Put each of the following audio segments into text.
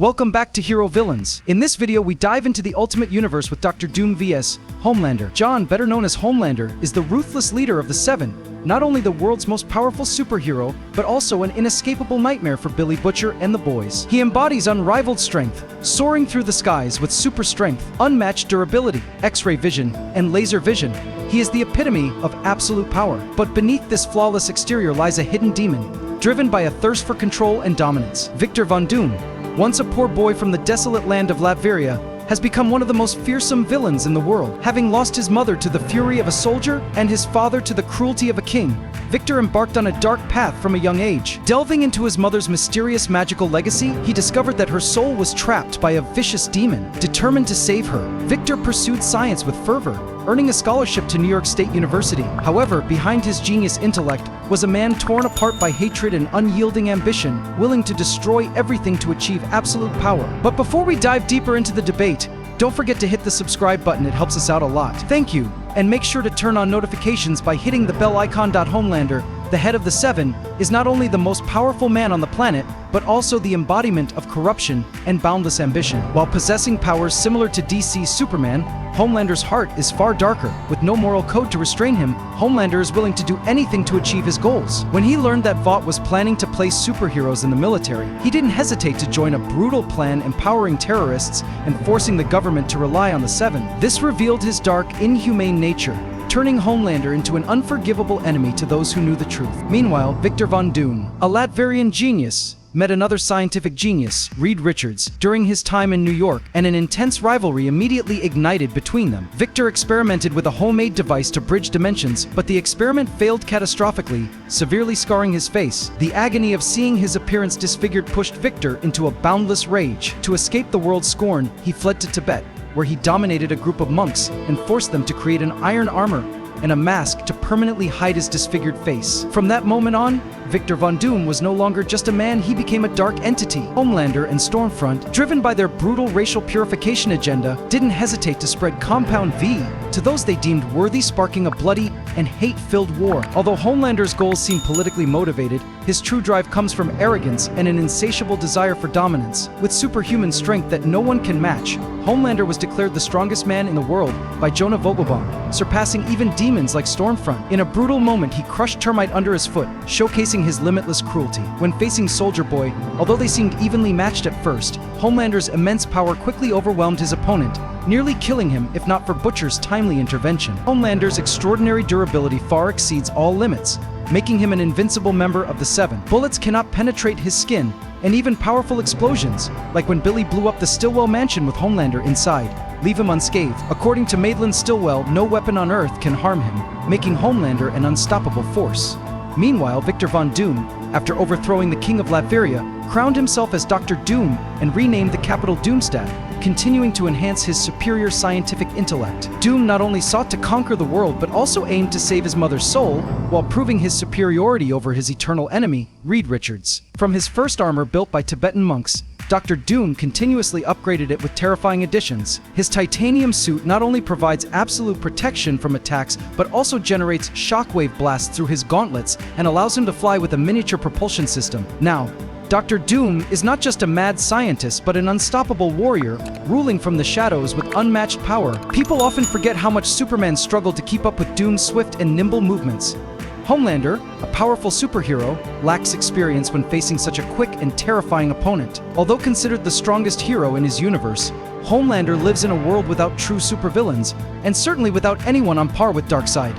Welcome back to Hero Villains. In this video, we dive into the ultimate universe with Dr. Doom vs. Homelander. John, better known as Homelander, is the ruthless leader of the Seven, not only the world's most powerful superhero, but also an inescapable nightmare for Billy Butcher and the boys. He embodies unrivaled strength, soaring through the skies with super strength, unmatched durability, X-ray vision, and laser vision. He is the epitome of absolute power. But beneath this flawless exterior lies a hidden demon, driven by a thirst for control and dominance. Victor Von Doom, once a poor boy from the desolate land of Latveria, has become one of the most fearsome villains in the world. Having lost his mother to the fury of a soldier and his father to the cruelty of a king, Victor embarked on a dark path from a young age. Delving into his mother's mysterious magical legacy, he discovered that her soul was trapped by a vicious demon. Determined to save her, Victor pursued science with fervor, earning a scholarship to New York State University. However, behind his genius intellect was a man torn apart by hatred and unyielding ambition, willing to destroy everything to achieve absolute power. But before we dive deeper into the debate, don't forget to hit the subscribe button, it helps us out a lot. Thank you, and make sure to turn on notifications by hitting the bell icon. Homelander, the head of the Seven, is not only the most powerful man on the planet, but also the embodiment of corruption and boundless ambition. While possessing powers similar to DC's Superman, Homelander's heart is far darker. With no moral code to restrain him, Homelander is willing to do anything to achieve his goals. When he learned that Vought was planning to place superheroes in the military, he didn't hesitate to join a brutal plan empowering terrorists and forcing the government to rely on the Seven. This revealed his dark, inhumane nature, turning Homelander into an unforgivable enemy to those who knew the truth. Meanwhile, Victor Von Doom, a Latverian genius, met another scientific genius, Reed Richards, during his time in New York, and an intense rivalry immediately ignited between them. Victor experimented with a homemade device to bridge dimensions, but the experiment failed catastrophically, severely scarring his face. The agony of seeing his appearance disfigured pushed Victor into a boundless rage. To escape the world's scorn, he fled to Tibet, where he dominated a group of monks and forced them to create an iron armor and a mask to permanently hide his disfigured face. From that moment on, Victor Von Doom was no longer just a man, he became a dark entity. Homelander and Stormfront, driven by their brutal racial purification agenda, didn't hesitate to spread Compound V to those they deemed worthy, sparking a bloody and hate-filled war. Although Homelander's goals seem politically motivated, his true drive comes from arrogance and an insatiable desire for dominance. With superhuman strength that no one can match, Homelander was declared the strongest man in the world by Jonah Vogelbaum, surpassing even demons like Stormfront. In a brutal moment, he crushed Termite under his foot, showcasing his limitless cruelty. When facing Soldier Boy, although they seemed evenly matched at first, Homelander's immense power quickly overwhelmed his opponent, nearly killing him if not for Butcher's timely intervention. Homelander's extraordinary durability far exceeds all limits, making him an invincible member of the Seven. Bullets cannot penetrate his skin, and even powerful explosions, like when Billy blew up the Stillwell mansion with Homelander inside, leave him unscathed. According to Madeline Stillwell, no weapon on Earth can harm him, making Homelander an unstoppable force. Meanwhile, Victor Von Doom, after overthrowing the King of Latveria, crowned himself as Dr. Doom and renamed the capital Doomstadt, continuing to enhance his superior scientific intellect. Doom not only sought to conquer the world but also aimed to save his mother's soul, while proving his superiority over his eternal enemy, Reed Richards. From his first armor built by Tibetan monks, Dr. Doom continuously upgraded it with terrifying additions. His titanium suit not only provides absolute protection from attacks, but also generates shockwave blasts through his gauntlets and allows him to fly with a miniature propulsion system. Now, Dr. Doom is not just a mad scientist, but an unstoppable warrior, ruling from the shadows with unmatched power. People often forget how much Superman struggled to keep up with Doom's swift and nimble movements. Homelander, a powerful superhero, lacks experience when facing such a quick and terrifying opponent. Although considered the strongest hero in his universe, Homelander lives in a world without true supervillains, and certainly without anyone on par with Darkseid.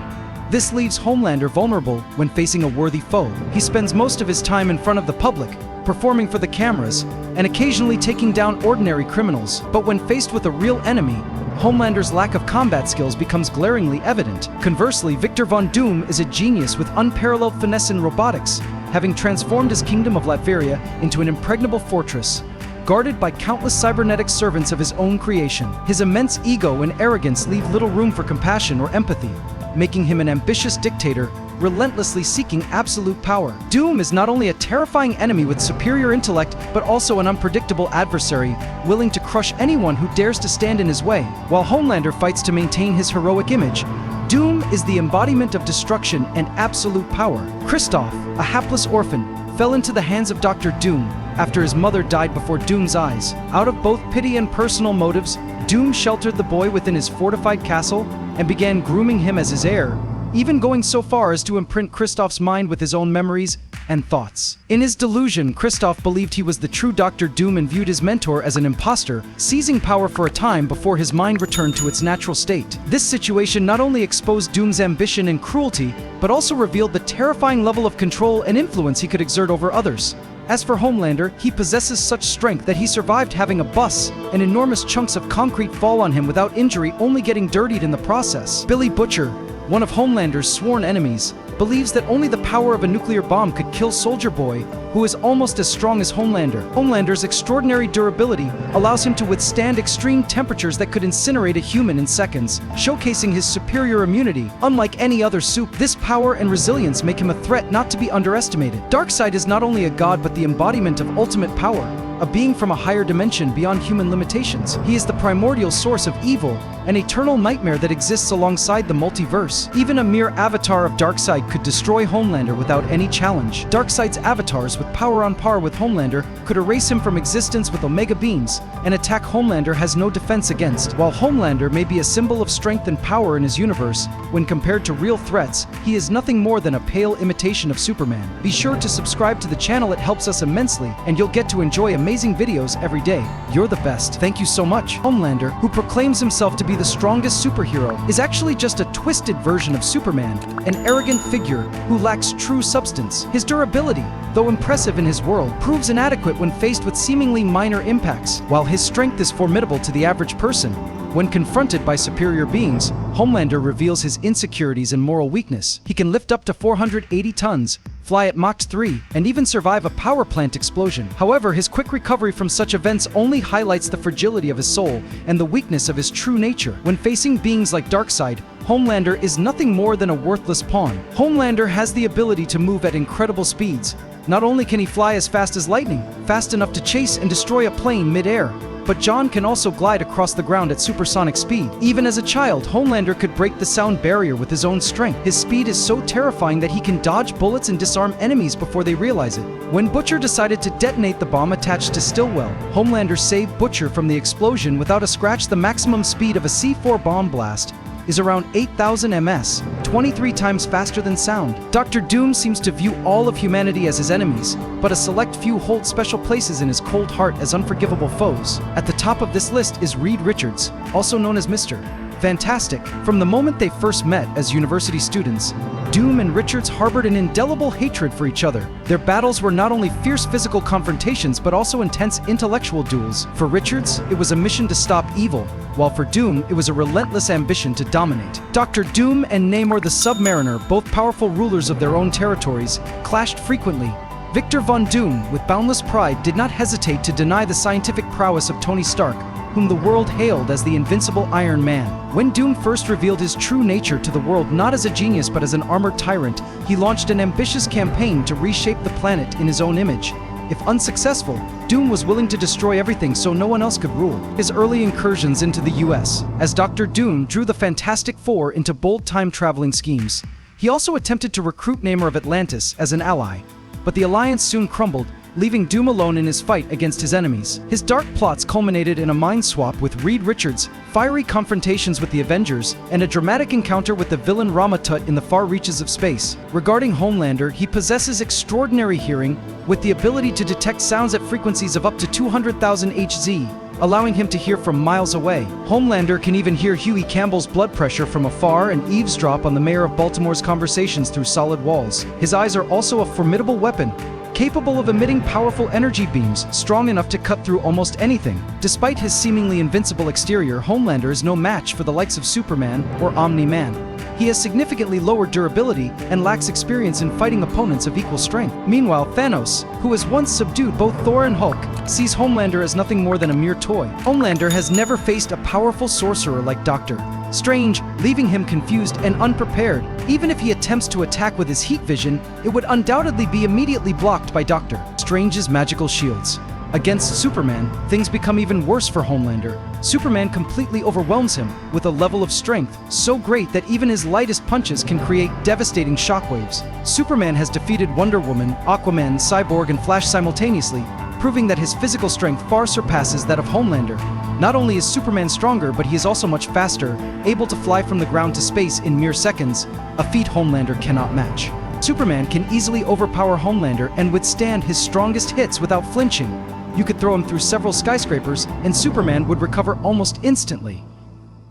This leaves Homelander vulnerable when facing a worthy foe. He spends most of his time in front of the public, performing for the cameras, and occasionally taking down ordinary criminals. But when faced with a real enemy, Homelander's lack of combat skills becomes glaringly evident. Conversely, Victor Von Doom is a genius with unparalleled finesse in robotics, having transformed his kingdom of Latveria into an impregnable fortress, guarded by countless cybernetic servants of his own creation. His immense ego and arrogance leave little room for compassion or empathy, making him an ambitious dictator, relentlessly seeking absolute power. Doom is not only a terrifying enemy with superior intellect, but also an unpredictable adversary, willing to crush anyone who dares to stand in his way. While Homelander fights to maintain his heroic image, Doom is the embodiment of destruction and absolute power. Christoph, a hapless orphan, fell into the hands of Dr. Doom, after his mother died before Doom's eyes. Out of both pity and personal motives, Doom sheltered the boy within his fortified castle and began grooming him as his heir, even going so far as to imprint Kristoff's mind with his own memories and thoughts. In his delusion, Kristoff believed he was the true Dr. Doom and viewed his mentor as an imposter, seizing power for a time before his mind returned to its natural state. This situation not only exposed Doom's ambition and cruelty, but also revealed the terrifying level of control and influence he could exert over others. As for Homelander, he possesses such strength that he survived having a bus and enormous chunks of concrete fall on him without injury, only getting dirtied in the process. Billy Butcher, one of Homelander's sworn enemies, believes that only the power of a nuclear bomb could kill Soldier Boy, who is almost as strong as Homelander. Homelander's extraordinary durability allows him to withstand extreme temperatures that could incinerate a human in seconds, showcasing his superior immunity. Unlike any other suit, this power and resilience make him a threat not to be underestimated. Darkseid is not only a god but the embodiment of ultimate power, a being from a higher dimension beyond human limitations. He is the primordial source of evil, an eternal nightmare that exists alongside the multiverse. Even a mere avatar of Darkseid could destroy Homelander without any challenge. Darkseid's avatars with power on par with Homelander could erase him from existence with Omega beams, an attack Homelander has no defense against. While Homelander may be a symbol of strength and power in his universe, when compared to real threats, he is nothing more than a pale imitation of Superman. Be sure to subscribe to the channel, it helps us immensely, and you'll get to enjoy amazing videos every day. You're the best. Thank you so much. Homelander, who proclaims himself to be the strongest superhero, is actually just a twisted version of Superman, an arrogant figure who lacks true substance. His durability, though impressive in his world, proves inadequate when faced with seemingly minor impacts, while his strength is formidable to the average person. When confronted by superior beings, Homelander reveals his insecurities and moral weakness. He can lift up to 480 tons, fly at Mach 3, and even survive a power plant explosion. However, his quick recovery from such events only highlights the fragility of his soul and the weakness of his true nature. When facing beings like Darkseid, Homelander is nothing more than a worthless pawn. Homelander has the ability to move at incredible speeds. Not only can he fly as fast as lightning, fast enough to chase and destroy a plane mid-air, but John can also glide across the ground at supersonic speed. Even as a child, Homelander could break the sound barrier with his own strength. His speed is so terrifying that he can dodge bullets and disarm enemies before they realize it. When Butcher decided to detonate the bomb attached to Stillwell, Homelander saved Butcher from the explosion without a scratch. The maximum speed of a C4 bomb blast is around 8,000 ms, 23 times faster than sound. Dr. Doom seems to view all of humanity as his enemies, but a select few hold special places in his cold heart as unforgivable foes. At the top of this list is Reed Richards, also known as Mr. Fantastic. From the moment they first met as university students, Doom and Richards harbored an indelible hatred for each other. Their battles were not only fierce physical confrontations but also intense intellectual duels. For Richards, it was a mission to stop evil, while for Doom, it was a relentless ambition to dominate. Dr. Doom and Namor the Submariner, both powerful rulers of their own territories, clashed frequently. Victor Von Doom, with boundless pride, did not hesitate to deny the scientific prowess of Tony Stark, whom the world hailed as the invincible Iron Man. When Doom first revealed his true nature to the world, not as a genius but as an armored tyrant, he launched an ambitious campaign to reshape the planet in his own image. If unsuccessful, Doom was willing to destroy everything so no one else could rule. His early incursions into the US, as Dr. Doom drew the Fantastic Four into bold time-traveling schemes. He also attempted to recruit Namor of Atlantis as an ally, but the alliance soon crumbled, leaving Doom alone in his fight against his enemies. His dark plots culminated in a mind swap with Reed Richards, fiery confrontations with the Avengers, and a dramatic encounter with the villain Rama-Tut in the far reaches of space. Regarding Homelander, he possesses extraordinary hearing, with the ability to detect sounds at frequencies of up to 200,000 Hz, allowing him to hear from miles away. Homelander can even hear Huey Campbell's blood pressure from afar and eavesdrop on the mayor of Baltimore's conversations through solid walls. His eyes are also a formidable weapon, capable of emitting powerful energy beams strong enough to cut through almost anything. Despite his seemingly invincible exterior, Homelander is no match for the likes of Superman or Omni-Man. He has significantly lower durability and lacks experience in fighting opponents of equal strength. Meanwhile, Thanos, who has once subdued both Thor and Hulk, sees Homelander as nothing more than a mere toy. Homelander has never faced a powerful sorcerer like Doctor Strange, leaving him confused and unprepared. Even if he attempts to attack with his heat vision, it would undoubtedly be immediately blocked by Doctor Strange's magical shields. Against Superman, things become even worse for Homelander. Superman completely overwhelms him with a level of strength so great that even his lightest punches can create devastating shockwaves. Superman has defeated Wonder Woman, Aquaman, Cyborg, and Flash simultaneously, proving that his physical strength far surpasses that of Homelander. Not only is Superman stronger, but he is also much faster, able to fly from the ground to space in mere seconds, a feat Homelander cannot match. Superman can easily overpower Homelander and withstand his strongest hits without flinching. You could throw him through several skyscrapers, and Superman would recover almost instantly.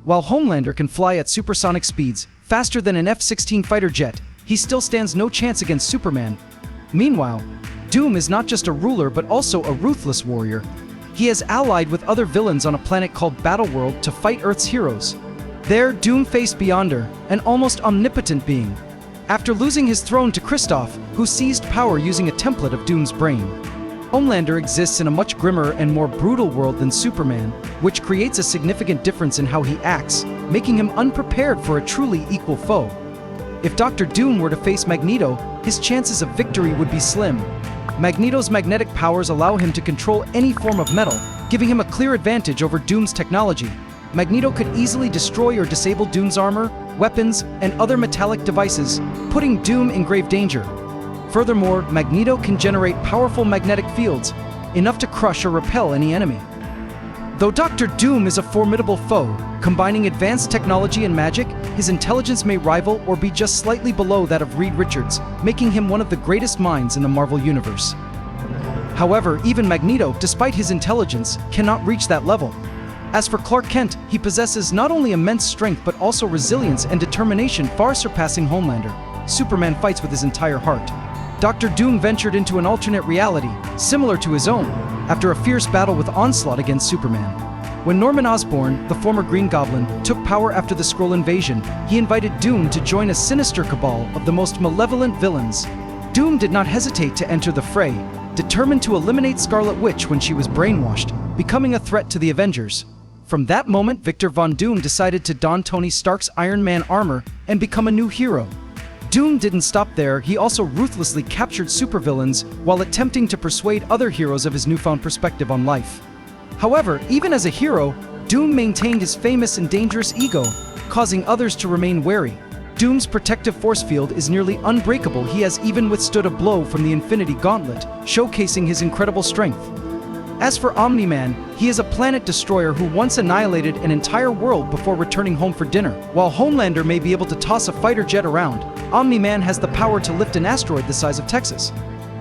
While Homelander can fly at supersonic speeds, faster than an F-16 fighter jet, he still stands no chance against Superman. Meanwhile, Doom is not just a ruler but also a ruthless warrior. He has allied with other villains on a planet called Battleworld to fight Earth's heroes. There, Doom faced Beyonder, an almost omnipotent being. After losing his throne to Kristoff, who seized power using a template of Doom's brain. Homelander exists in a much grimmer and more brutal world than Superman, which creates a significant difference in how he acts, making him unprepared for a truly equal foe. If Dr. Doom were to face Magneto, his chances of victory would be slim. Magneto's magnetic powers allow him to control any form of metal, giving him a clear advantage over Doom's technology. Magneto could easily destroy or disable Doom's armor, weapons, and other metallic devices, putting Doom in grave danger. Furthermore, Magneto can generate powerful magnetic fields, enough to crush or repel any enemy. Though Dr. Doom is a formidable foe, combining advanced technology and magic, his intelligence may rival or be just slightly below that of Reed Richards, making him one of the greatest minds in the Marvel Universe. However, even Magneto, despite his intelligence, cannot reach that level. As for Clark Kent, he possesses not only immense strength but also resilience and determination far surpassing Homelander. Superman fights with his entire heart. Dr. Doom ventured into an alternate reality, similar to his own, after a fierce battle with Onslaught against Superman. When Norman Osborn, the former Green Goblin, took power after the Skrull invasion, he invited Doom to join a sinister cabal of the most malevolent villains. Doom did not hesitate to enter the fray, determined to eliminate Scarlet Witch when she was brainwashed, becoming a threat to the Avengers. From that moment, Victor Von Doom decided to don Tony Stark's Iron Man armor and become a new hero. Doom didn't stop there, he also ruthlessly captured supervillains while attempting to persuade other heroes of his newfound perspective on life. However, even as a hero, Doom maintained his famous and dangerous ego, causing others to remain wary. Doom's protective force field is nearly unbreakable. He has even withstood a blow from the Infinity Gauntlet, showcasing his incredible strength. As for Omni-Man, he is a planet destroyer who once annihilated an entire world before returning home for dinner. While Homelander may be able to toss a fighter jet around, Omni-Man has the power to lift an asteroid the size of Texas.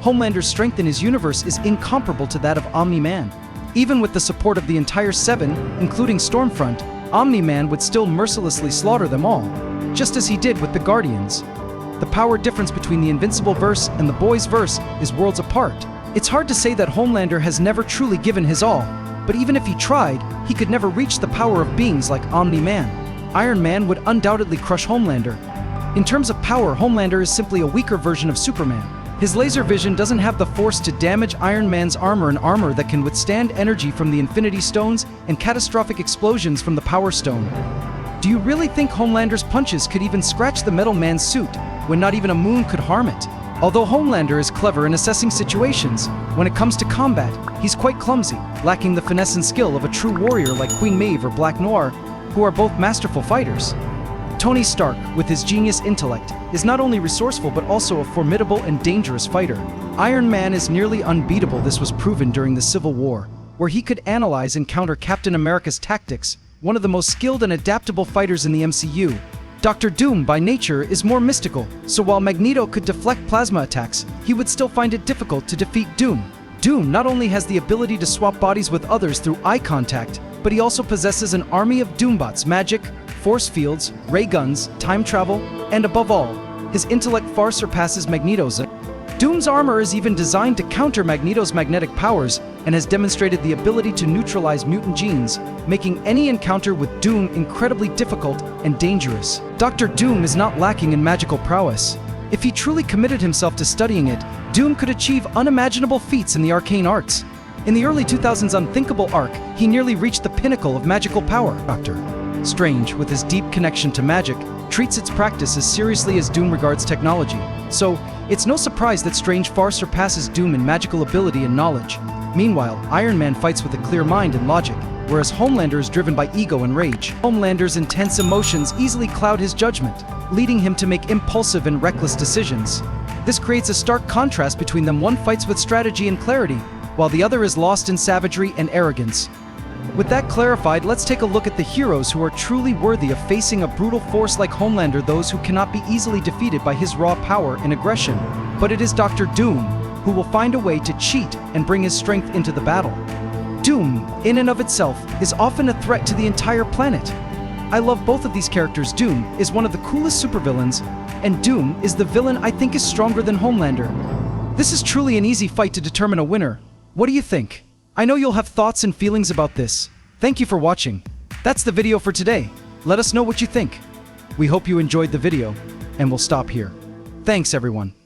Homelander's strength in his universe is incomparable to that of Omni-Man. Even with the support of the entire Seven, including Stormfront, Omni-Man would still mercilessly slaughter them all, just as he did with the Guardians. The power difference between the Invincible verse and the Boys verse is worlds apart. It's hard to say that Homelander has never truly given his all, but even if he tried, he could never reach the power of beings like Omni-Man. Iron Man would undoubtedly crush Homelander. In terms of power, Homelander is simply a weaker version of Superman. His laser vision doesn't have the force to damage Iron Man's armor, an armor that can withstand energy from the Infinity Stones and catastrophic explosions from the Power Stone. Do you really think Homelander's punches could even scratch the Metal Man's suit, when not even a moon could harm it? Although Homelander is clever in assessing situations, when it comes to combat, he's quite clumsy, lacking the finesse and skill of a true warrior like Queen Maeve or Black Noir, who are both masterful fighters. Tony Stark, with his genius intellect, is not only resourceful but also a formidable and dangerous fighter. Iron Man is nearly unbeatable. This was proven during the Civil War, where he could analyze and counter Captain America's tactics, one of the most skilled and adaptable fighters in the MCU. Dr. Doom, by nature, is more mystical, so while Magneto could deflect plasma attacks, he would still find it difficult to defeat Doom. Doom not only has the ability to swap bodies with others through eye contact, but he also possesses an army of Doombots, magic, force fields, ray guns, time travel, and above all, his intellect far surpasses Magneto's. Doom's armor is even designed to counter Magneto's magnetic powers and has demonstrated the ability to neutralize mutant genes, making any encounter with Doom incredibly difficult and dangerous. Dr. Doom is not lacking in magical prowess. If he truly committed himself to studying it, Doom could achieve unimaginable feats in the arcane arts. In the early 2000s Unthinkable arc, he nearly reached the pinnacle of magical power. Dr. Strange, with his deep connection to magic, treats its practice as seriously as Doom regards technology. So, it's no surprise that Strange far surpasses Doom in magical ability and knowledge. Meanwhile, Iron Man fights with a clear mind and logic, whereas Homelander is driven by ego and rage. Homelander's intense emotions easily cloud his judgment, leading him to make impulsive and reckless decisions. This creates a stark contrast between them. One fights with strategy and clarity, while the other is lost in savagery and arrogance. With that clarified, let's take a look at the heroes who are truly worthy of facing a brutal force like Homelander, those who cannot be easily defeated by his raw power and aggression. But it is Dr. Doom who will find a way to cheat and bring his strength into the battle. Doom, in and of itself, is often a threat to the entire planet. I love both of these characters. Doom is one of the coolest supervillains, and Doom is the villain I think is stronger than Homelander. This is truly an easy fight to determine a winner. What do you think? I know you'll have thoughts and feelings about this. Thank you for watching. That's the video for today. Let us know what you think. We hope you enjoyed the video, and we'll stop here. Thanks, everyone.